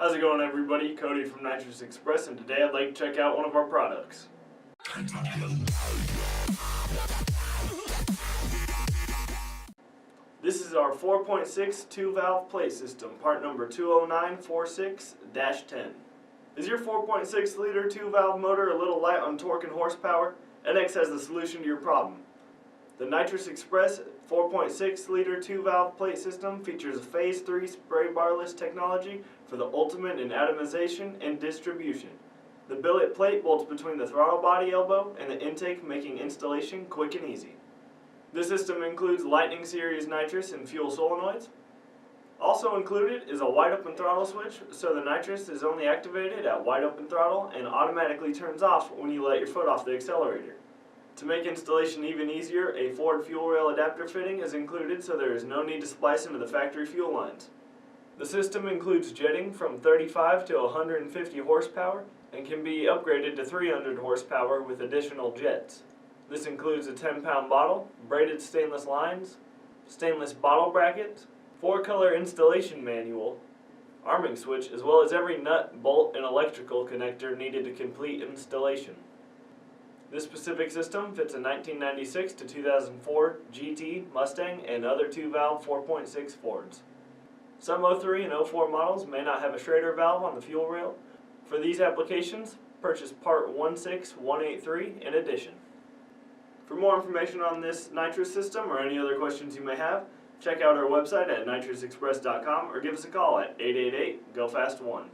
How's it going, everybody? Cody from Nitrous Express, and today I'd like to check out one of our products. This is our 4.6 2-valve plate system, part number 20946-10. Is your 4.6 liter 2-valve motor a little light on torque and horsepower? NX has the solution to your problem. The Nitrous Express 4.6 liter 2-valve plate system features a Phase 3 Spraybarless technology for the ultimate in atomization and distribution. The billet plate bolts between the throttle body elbow and the intake, making installation quick and easy. This system includes Lightning Series nitrous and fuel solenoids. Also included is a wide open throttle switch, so the nitrous is only activated at wide open throttle and automatically turns off when you let your foot off the accelerator. To make installation even easier, a Ford fuel rail adapter fitting is included, so there is no need to splice into the factory fuel lines. The system includes jetting from 35 to 150 horsepower and can be upgraded to 300 horsepower with additional jets. This includes a 10-pound bottle, braided stainless lines, stainless bottle brackets, 4-color installation manual, arming switch, as well as every nut, bolt, and electrical connector needed to complete installation. This specific system fits a 1996 to 2004 GT, Mustang, and other 2-valve 4.6 Fords. Some 03 and 04 models may not have a Schrader valve on the fuel rail. For these applications, purchase part 16183 in addition. For more information on this nitrous system or any other questions you may have, check out our website at nitrousexpress.com or give us a call at 888-GO-FAST-1.